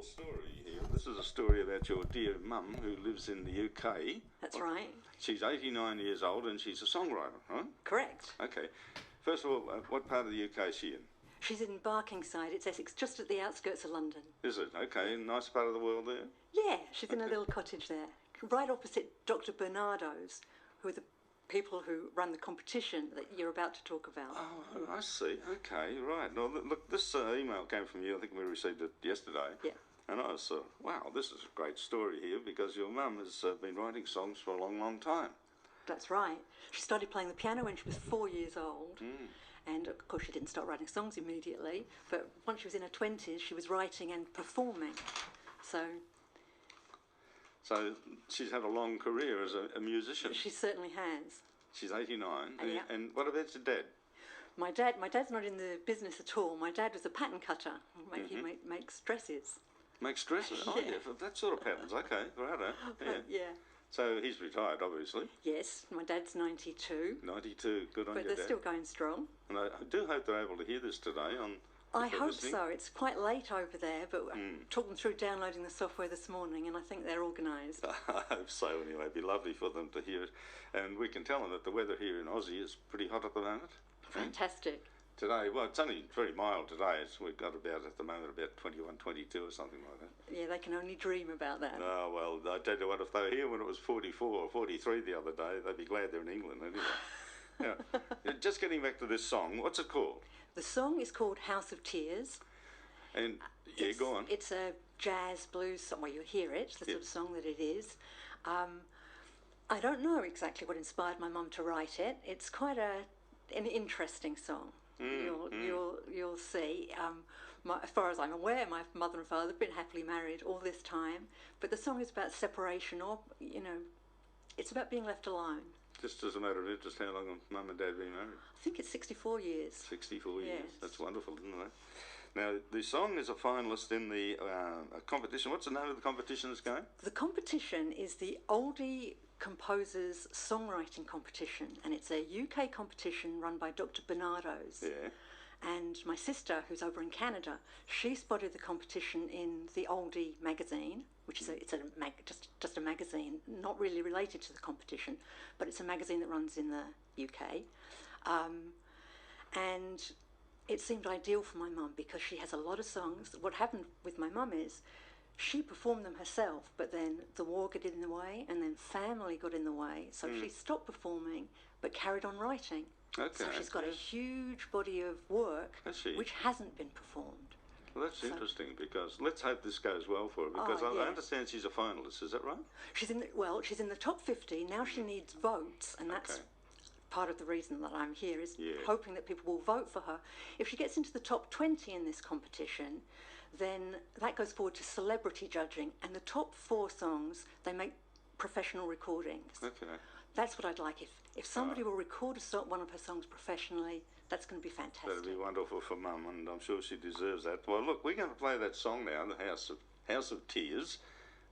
story here. This is a story about your dear mum who lives in the UK. That's right. She's 89 years old and she's a songwriter, right? Correct. Okay. First of all, what part of the UK is she in? She's in Barkingside, it's Essex, just at the outskirts of London. Is it? Okay. Nice part of the world there? Yeah, she's in a little cottage there, right opposite Dr. Bernardo's, who are the people who run the competition that you're about to talk about. Oh, I see. Okay, right. Now, look, this email came from you. I think we received it yesterday. Yeah. And I was, wow, this is a great story here because your mum has been writing songs for a long, long time. That's right. She started playing the piano when she was 4 years old. And of course she didn't start writing songs immediately, but once she was in her 20s she was writing and performing. So she's had a long career as a musician. She certainly has. She's 89. Yeah. And what about your dad? My dad's not in the business at all. My dad was a pattern cutter. He makes dresses. Makes dresses? Oh, yeah, for that sort of patterns. Okay, righto. Yeah. Yeah. So he's retired, obviously. Yes, my dad's 92. 92, good on your dad. But they're still going strong. And I do hope they're able to hear this today. I hope so. It's quite late over there, but I talked them through downloading the software this morning, and I think they're organised. I hope so, anyway. It'd be lovely for them to hear it. And we can tell them that the weather here in Aussie is pretty hot at the moment. Fantastic. Today, well, it's only very mild today. We've got at the moment about 21, 22 or something like that. Yeah, they can only dream about that. Oh, well, I tell you what, if they were here when it was 44 or 43 the other day, they'd be glad they're in England anyway. Now, just getting back to this song, what's it called? The song is called House of Tears. And, yeah, go on. It's a jazz blues song. Well, you hear it, the sort of song that it is. I don't know exactly what inspired my mum to write it. It's quite an interesting song. You'll see. As far as I'm aware, my mother and father have been happily married all this time, but the song is about separation, or it's about being left alone. Just as a matter of interest, how long have Mum and Dad been married? I think it's 64 years. 64 years. Yes. That's wonderful, isn't it? Now, the song is a finalist in the competition. What's the name of the competition that's going? The competition is the Oldie Composers Songwriting Competition, and it's a UK competition run by Dr. Bernardo's. Yeah. And my sister, who's over in Canada, she spotted the competition in the Oldie magazine, which is just a magazine, not really related to the competition, but it's a magazine that runs in the UK. And it seemed ideal for my mum because she has a lot of songs. What happened with my mum is she performed them herself, but then the war got in the way, and then family got in the way, so she stopped performing but carried on writing. Okay. So she's got a huge body of work which hasn't been performed. Well, that's interesting, because let's hope this goes well for her, because I understand she's a finalist, is that right? She's in the top 50. Now she needs votes, and that's part of the reason that I'm here, is hoping that people will vote for her. If she gets into the top 20 in this competition, then that goes forward to celebrity judging, and the top 4 songs, they make professional recordings. Okay. That's what I'd like. If somebody will record one of her songs professionally, that's going to be fantastic. That'd be wonderful for Mum, and I'm sure she deserves that. Well, look, we're going to play that song now, the House of Tears,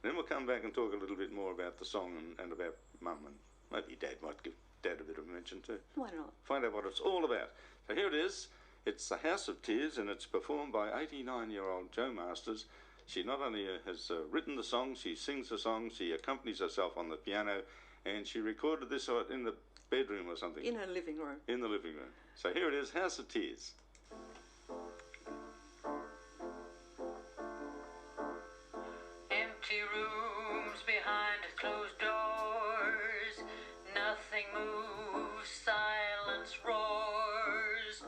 and then we'll come back and talk a little bit more about the song and about Mum, and maybe Dad might give Dad a bit of a mention too. Why not? Find out what it's all about. So here it is. It's the House of Tears, and it's performed by 89-year-old Jo Masters. She not only has written the song, she sings the song, she accompanies herself on the piano, and she recorded this in the bedroom or something. In her living room. In the living room. So here it is, House of Tears. Empty rooms behind closed doors, nothing moves, silence roars.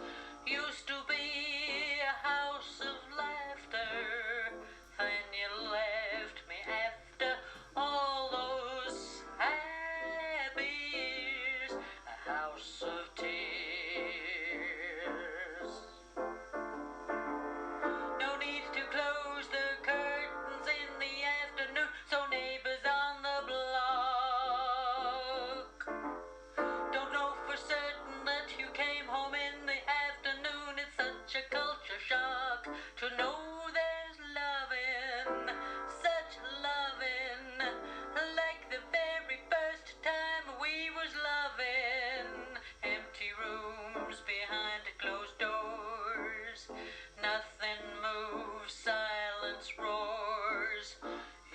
Used to be a house of laughter, then you left me after all those happy years. A house of tears.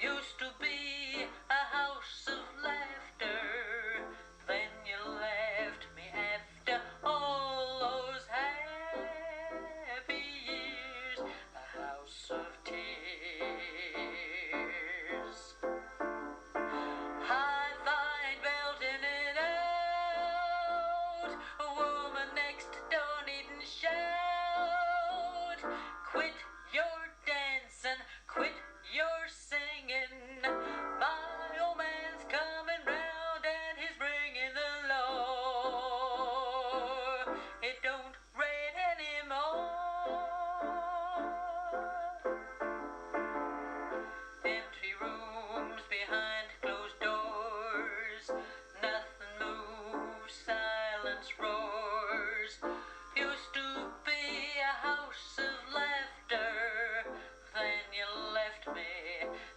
Used to be a house of laughter. Then you left me after all those happy years. A house of tears. High vine belting it out. A woman next door needn't shout. Quit your dancing, quit your singing. My old man's coming round and he's bringing the law. It don't rain anymore. Empty rooms behind closed doors. Nothing moves, silence roars. Used to be a house of laughter. Then you left me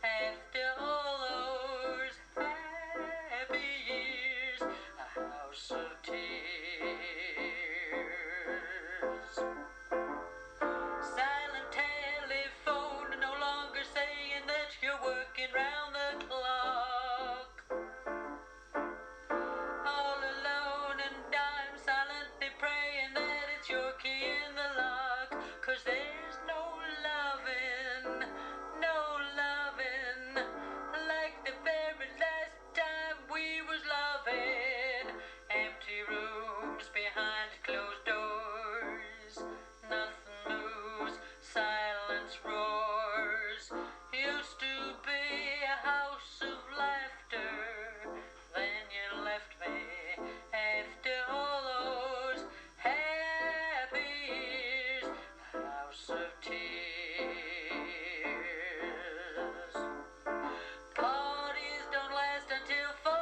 after all those happy years. A house of tears. Silent telephone, no longer saying that you're working round the clock. All alone and I'm silently praying that it's your key in the lock. 'Cause there's no loving like the very last time we was loving. Empty rooms behind closed doors. Nothing moves, silence roars. Used to be a house of laughter. Then you left me after all those happy years. A house of tears. Parties don't last until 4.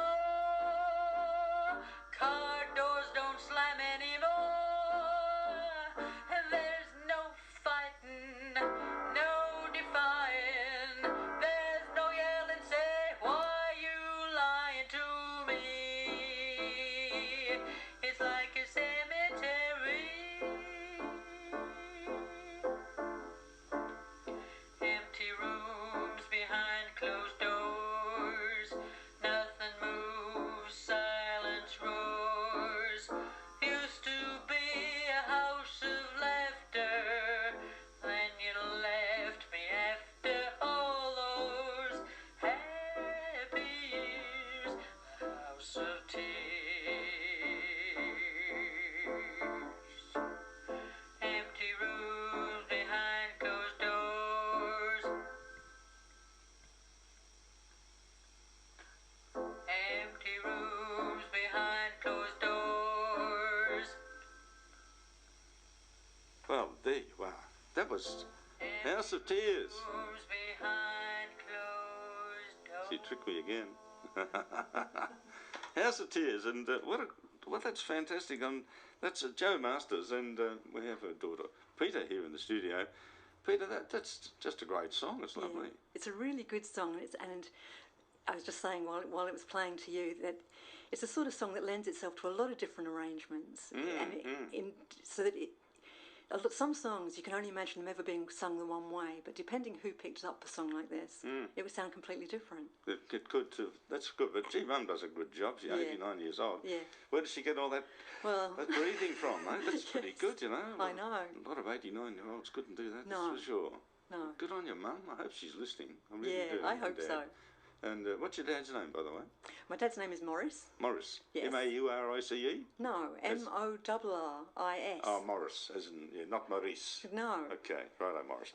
Car doors don't slam anymore. And there's no fighting, no defying. There's no yelling, say, why you lying to me? It's like a cemetery. Empty rooms behind closed doors. Nothing moves, silence roars. Used to be a house of laughter. Then you left me after all those happy years. A house of tears. Empty rooms behind closed doors. Empty rooms behind closed doors. Well, there you are. That was House of Tears. Rooms behind closed doors. She tricked me again. House of Tears, and that's fantastic. That's Joe Masters, and we have her daughter Peta here in the studio. Peta, that's just a great song. It's lovely. It's a really good song, and I was just saying while it was playing to you that it's a sort of song that lends itself to a lot of different arrangements, so that some songs you can only imagine them ever being sung the one way, but depending who picked up a song like this, it would sound completely different. It could too. That's good. But gee, Mum does a good job. She's 89 years old. Yeah. Where does she get all that breathing from? Eh? That's pretty good, you know. I know. A lot of 89-year-olds couldn't do that. No. That's for sure. No. Good on your Mum. I hope she's listening. I really do. I hope so. And what's your dad's name, by the way? My dad's name is Morris. Morris. Yes. M-A-U-R-I-C-E? No, M-O-R-R-I-S. Oh, Morris, as in, not Maurice. No. Okay, righto, Morris.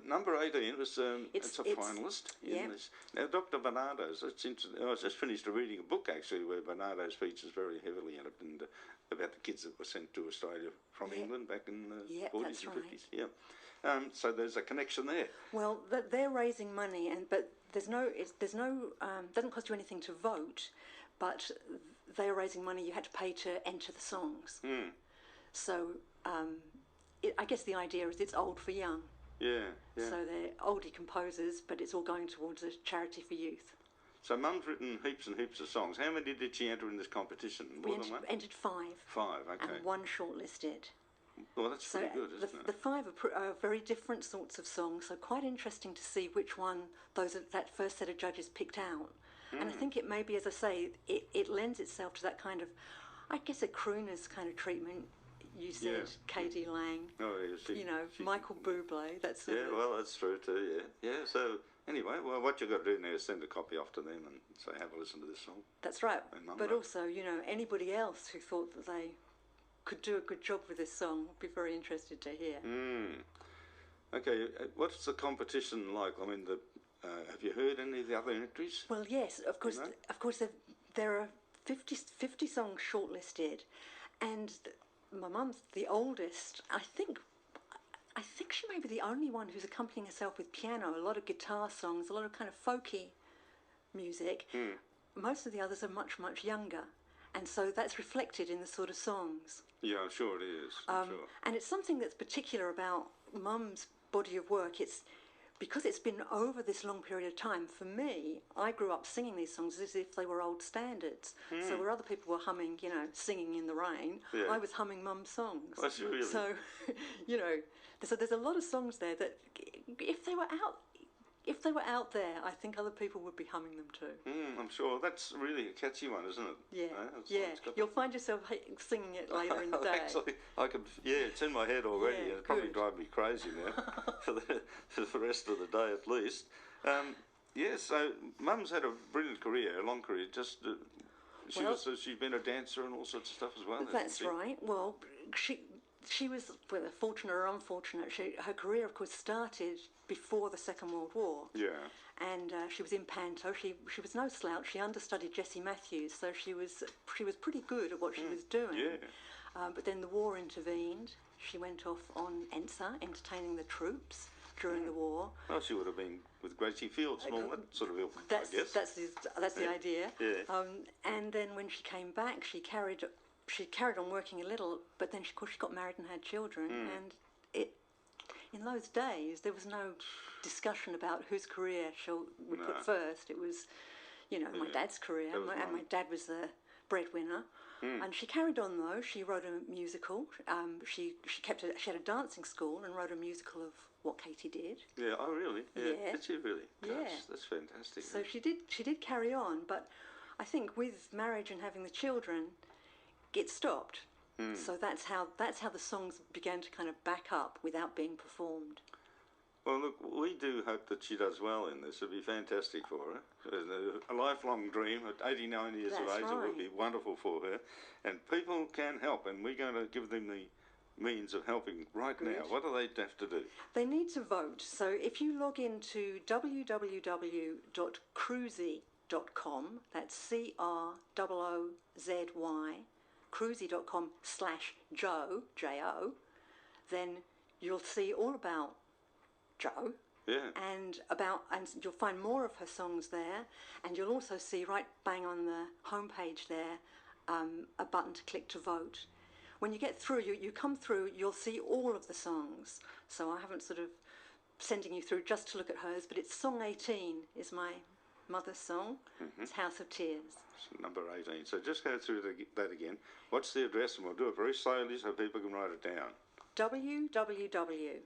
Number 18 was it's a finalist in this. Now, Dr. Bernardo's, I just finished reading a book, actually, where Bernardo's features very heavily in it, and about the kids that were sent to Australia from England back in the 40s and 50s. Yeah. So there's a connection there. Well, they're raising money, but doesn't cost you anything to vote, but they're raising money. You had to pay to enter the songs. So I guess the idea is it's old for young. Yeah. So they're oldie composers, but it's all going towards a charity for youth. So Mum's written heaps and heaps of songs. How many did she enter in this competition? We entered 5. 5, okay. And 1 shortlisted. Well, that's So pretty good, isn't it? the five are very different sorts of songs, so quite interesting to see which one that first set of judges picked out. And I think it may be, as I say, it lends itself to that kind of, I guess, a crooner's kind of treatment. You said Katie Lang, Oh, yeah, Michael Bublé, that sort Yeah, of... well, that's true too, yeah. So, anyway, well, what you've got to do now is send a copy off to them and say, have a listen to this song. That's right. And Mum But wrote- also, anybody else who thought that they could do a good job with this song would be very interested to hear. Okay, what's the competition like? I mean, have you heard any of the other entries? Well, yes, of course. Of course, there are 50 songs shortlisted, and my mum's the oldest. I think she may be the only one who's accompanying herself with piano. A lot of guitar songs, a lot of kind of folky music. Most of the others are much, much younger, and so that's reflected in the sort of songs. Yeah, I'm sure it is. I'm sure. And it's something that's particular about Mum's body of work. It's because it's been over this long period of time. For me, I grew up singing these songs as if they were old standards. So where other people were humming, singing in the rain, I was humming Mum's songs. That's really... So, so there's a lot of songs there that if they were out there, I think other people would be humming them too. I'm sure. That's really a catchy one, isn't it? Yeah, You'll find yourself singing it later in the day. Actually, it's in my head already. Yeah, It'll probably good. drive me crazy now for the rest of the day at least. So Mum's had a brilliant career, a long career. She's been a dancer and all sorts of stuff as well. That's right. Well, she was, whether fortunate or unfortunate, her career, of course, started before the Second World War. Yeah. And she was in panto. She was no slouch. She understudied Jessie Matthews, so she was pretty good at what she was doing. Yeah. But then the war intervened. She went off on Ensa, entertaining the troops during the war. Well, she would have been with Gracie Fields and all that sort of ilk, I guess. That's the idea. Yeah. And then when she came back, she carried on working a little, but then of course she got married and had children, and in those days there was no discussion about whose career we put first. It was, my dad's career, and my dad was the breadwinner. And she carried on though. She wrote a musical. She had a dancing school and wrote a musical of what Katie did. Yeah. Oh, really? Yeah. Did she really? Yeah. That's fantastic. So she did carry on, but I think with marriage and having the children, it stopped. So that's how the songs began to kind of back up without being performed. Well, look, we do hope that she does well in this. It'd be fantastic for her. A lifelong dream at 89 years of That's age. It would right. be wonderful for her. And people can help, and we're going to give them the means of helping right now. What do they have to do? They need to vote. So if you log into www.cruzy.com, that's CROOZY, cruzy.com/Joe, J-O, then you'll see all about Jo. Yeah. And you'll find more of her songs there, and you'll also see right bang on the homepage there a button to click to vote. When you get through, you come through, you'll see all of the songs. So I haven't sort of sending you through just to look at hers, but it's song 18 is my mother's song. It's House of Tears. Number 18. So just go through that again. What's the address? And we'll do it very slowly so people can write it down. www.cruzy,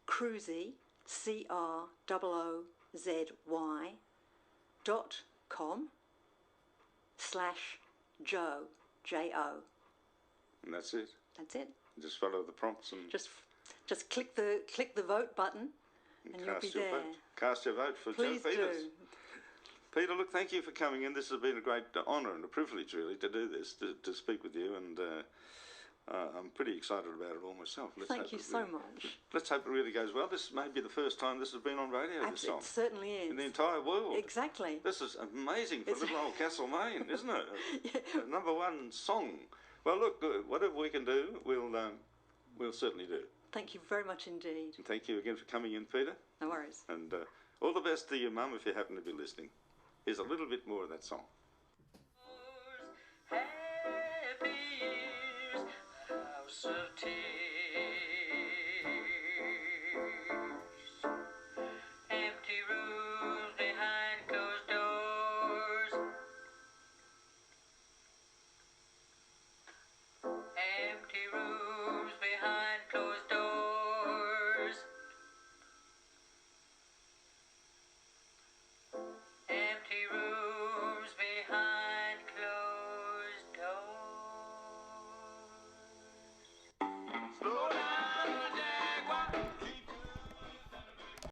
CROOZY.com/Joe, J-O. And that's it. That's it. Just follow the prompts and just click the vote button, and you'll be there. Cast your vote for Please Jo Peters. do. Peter, look, thank you for coming in. This has been a great honour and a privilege, really, to do this, to speak with you, and I'm pretty excited about it all myself. Thank you so much. Let's hope it really goes well. This may be the first time this has been on radio, this song. It certainly is. In the entire world. Exactly. This is amazing for little old Castlemaine, isn't it? Yeah. Number one song. Well, look, whatever we can do, we'll certainly do. Thank you very much indeed. And thank you again for coming in, Peter. No worries. And all the best to your mum if you happen to be listening. Here's a little bit more of that song.